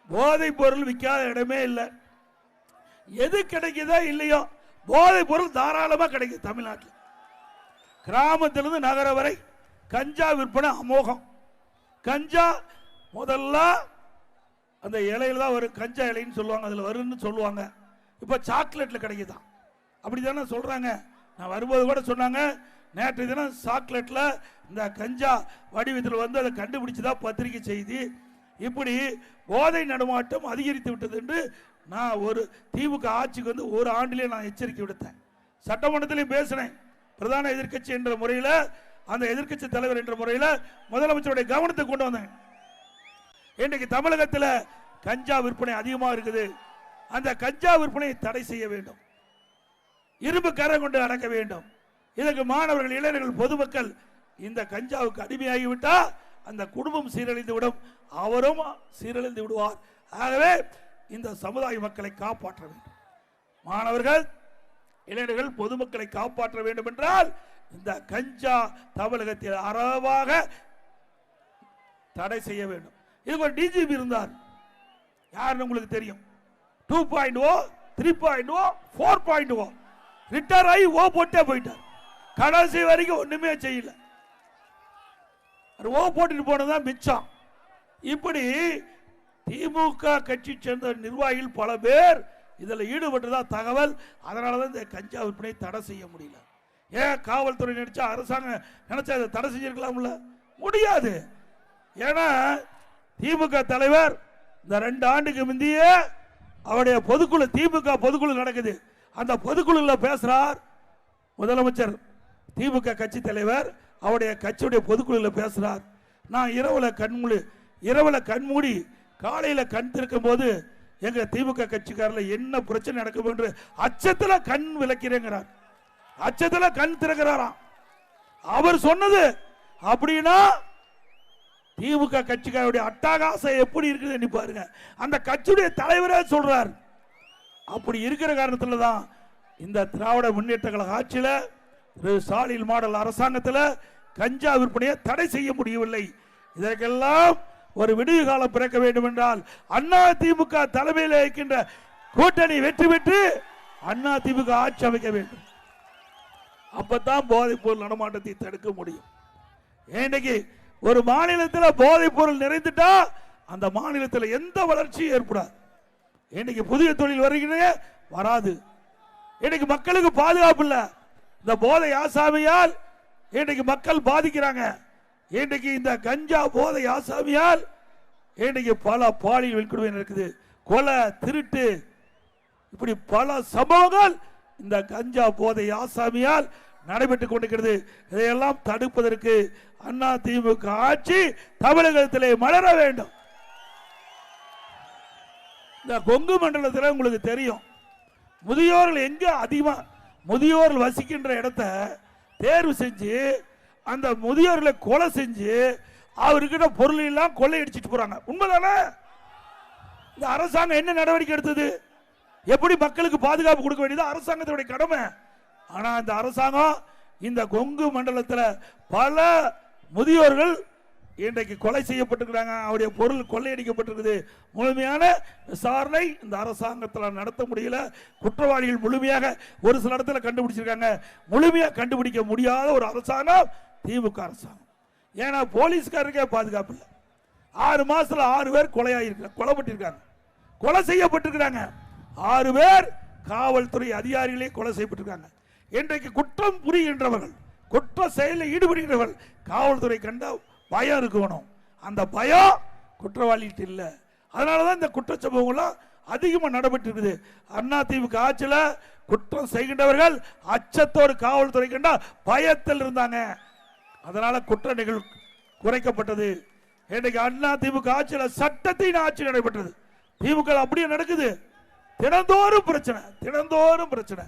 போதை பொருள் விற்காத இடமே இல்லை. எது கிடைக்குதோ இல்லையோ போதை பொருள் தாராளமா கிடைக்குது தமிழ்நாட்டில். கிராமத்திலிருந்து நகர வரை கஞ்சா விற்பனை அமோகம். கஞ்சா முதல்ல அந்த இலையில தான் வரும், கஞ்சா இலைன்னு சொல்லுவாங்க, அதில் வரும்னு சொல்லுவாங்க. இப்போ சாக்லேட்டில் கிடைக்குதான், அப்படி தானே சொல்கிறாங்க. நான் வரும்போது கூட சொன்னாங்க, நேற்று தினம் சாக்லேட்டில் இந்த கஞ்சா வடிவத்தில் வந்து அதை கண்டுபிடிச்சதா பத்திரிகை செய்தி. இப்படி போதை நடமாட்டம் அதிகரித்து விட்டது என்று நான் ஒரு திமுக ஆட்சிக்கு வந்து ஒரு ஆண்டிலே நான் எச்சரிக்கை விடுத்தேன். சட்டமன்றத்திலையும் பேசினேன். பிரதான எதிர்க்கட்சி என்ற முறையில், அந்த எதிர்க்கட்சி தலைவர் என்ற முறையில் முதலமைச்சருடைய கவனத்தை கொண்டு வந்தேன். இன்றைக்கு தமிழகத்தில் கஞ்சா விற்பனை அதிகமாக இருக்குது. அந்த கஞ்சா விற்பனையை தடை செய்ய வேண்டும், இரும்பு கரம் கொண்டு அடக்க வேண்டும். இதற்கு மாணவர்கள், இளைஞர்கள், பொதுமக்கள் இந்த கஞ்சாவுக்கு அடிமையாகிவிட்டால் அந்த குடும்பம் சீரழிந்து விடும், அவரும் சீரழிந்து விடுவார். ஆகவே இந்த சமுதாய மக்களை காப்பாற்ற வேண்டும். மாணவர்கள், இளைஞர்கள், பொதுமக்களை காப்பாற்ற வேண்டும் என்றால் இந்த கஞ்சா தமிழகத்தில் அறவாக தடை செய்ய வேண்டும். இதுக்கு ஒரு டிஜிபி இருந்தார், யாருன்னு உங்களுக்கு தெரியும். 2.0, 3.0, 4.0 ரிட்டர் ஆகி ஓ போட்டே போயிட்டார். கடைசி வரைக்கும் ஒண்ணுமே செய்யல, ஓ போட்டுட்டு போனதான் மிச்சம். இப்படி திமுக கட்சி சேர்ந்த நிர்வாகிகள் பல பேர் இதில் ஈடுபட்டதா தகவல். அதனாலதான் இந்த கஞ்சா விற்பனை தடை செய்ய முடியல. ஏன் காவல்துறை நினைச்சா, அரசாங்கம் நினைச்சா இதை தடை செஞ்சிருக்கலாம்ல? முடியாது. ஏன்னா திமுக தலைவர் இந்த 2 ஆண்டுக்கு முந்தைய அவருடைய பொதுக்குழு, திமுக பொதுக்குழு நடக்குது, அந்த பொதுக்குழுல பேசுறார் முதலமைச்சர். திமுக கட்சி தலைவர் அவருடைய கட்சியுடைய பொதுக்குழுல பேசுறார். நான் இரவுல கண்மூடி காலையில கண் திறக்கும் போது எங்க திமுக கட்சிக்காரர்கள் என்ன பிரச்சனை நடக்கும் என்று அச்சத்துல கண் விளக்கிறேங்கிறார். அச்சத்துல கண் திறக்கிறாராம். அவர் சொன்னது அப்படின்னா திமுக கட்சிக்காரருடைய அட்டகாசம் எப்படி இருக்குது பாருங்க. அந்த கட்சியுடைய தலைவரே சொல்றார். அப்படி இருக்கிற காரணத்துல தான் இந்த திராவிட முன்னேற்ற கழக ஆட்சியில் ஸ்டாலின் மாடல் அரசாங்கத்தில் கஞ்சா விற்பனையை தடை செய்ய முடியவில்லை. இதற்கெல்லாம் ஒரு விடிவு காலம் பிறக்க வேண்டும் என்றால் அண்ணா திமுக தலைமையில் இருக்கின்ற கூட்டணி வெற்றி பெற்று அண்ணா திமுக ஆட்சி அமைக்க வேண்டும். அப்பதான் போதைப் பொருள் நடமாட்டத்தை தடுக்க முடியும். இன்னைக்கு ஒரு மாநிலத்தில் போதைப் பொருள் நிறைந்துட்டா அந்த மாநிலத்தில் எந்த வளர்ச்சியும் ஏற்படாது. இன்னைக்கு புதிய தொழில் வருகிற வராது. இன்னைக்கு மக்களுக்கு பாதுகாப்பு இல்லை. இந்த போதை ஆசாமியால் இன்னைக்கு மக்கள் பாதிக்கிறாங்க. இன்னைக்கு இந்த கஞ்சா போதை ஆசாமியால் இன்னைக்கு பல பாலியல் வன்கொடுமை நடக்குது, கொலை, திருட்டு, இப்படி பல சம்பவங்கள் இந்த கஞ்சா போதை ஆசாமியால் நடைபெற்றுக் கொண்டிருக்கிறது. இதையெல்லாம் தடுப்பதற்கு அண்ணா திமுக ஆட்சி தமிழகத்திலே மலர வேண்டும். இந்த கொங்கு மண்டலத்தில் உங்களுக்கு தெரியும், முதியோர்கள் எங்க அதிகமா, முதியோர்கள் வசிக்கின்ற இடத்த தேர்வு செஞ்சு அந்த முதியோர்களை கொலை செஞ்சு அவர்கிட்ட பொருள் எல்லாம் கொள்ளையடிச்சிட்டு போறாங்க. உண்மைதானே? இந்த அரசாங்கம் என்ன நடவடிக்கை எடுத்தது? எப்படி மக்களுக்கு பாதுகாப்பு கொடுக்க வேண்டியது அரசாங்கத்துடைய கடமை. ஆனா இந்த அரசாங்கம் இந்த கொங்கு மண்டலத்தில் பல முதியோர்கள் இன்றைக்கு கொலை செய்யப்பட்டிருக்கிறாங்க, அவருடைய பொருள் கொள்ளையடிக்கப்பட்டிருக்குது. முழுமையான விசாரணை இந்த அரசாங்கத்தில் நடத்த முடியல. குற்றவாளிகள் முழுமையாக ஒரு சில இடத்துல கண்டுபிடிச்சிருக்காங்க. முழுமையாக கண்டுபிடிக்க முடியாத ஒரு அரசாங்கம் திமுக அரசாங்கம். ஏன்னா போலீஸ்காரருக்கே பாதுகாப்பு இல்லை. 6 மாசத்துல 6 பேர் கொலைப்பட்டிருக்காங்க, கொலை செய்யப்பட்டிருக்கிறாங்க. 6 பேர் காவல்துறை அதிகாரிகளே கொலை செய்யப்பட்டிருக்காங்க. இன்றைக்கு குற்றம் புரிகின்றவர்கள், குற்ற செயலில் ஈடுபடுகிறவர்கள் காவல்துறை கண்ட பயம் இருக்கணும். அந்த பயம் குற்றவாளிகிட்ட இல்லை. அதனாலதான் இந்த குற்ற சம்பவங்கள்லாம் அதிகமாக நடைபெற்றிருக்குது. அண்ணா திமுக ஆட்சியில் குற்றம் செய்கின்றவர்கள் அச்சத்தோடு காவல்துறை கண்டா பயத்தில் இருந்தாங்க. அதனால குற்ற நிகழ்வு குறைக்கப்பட்டது. இன்றைக்கு அண்ணா திமுக ஆட்சியில் சட்டத்தின் ஆட்சி நடைபெற்றது. திமுக அப்படியே நடக்குது. தினந்தோறும் பிரச்சனை, தினந்தோறும் பிரச்சனை.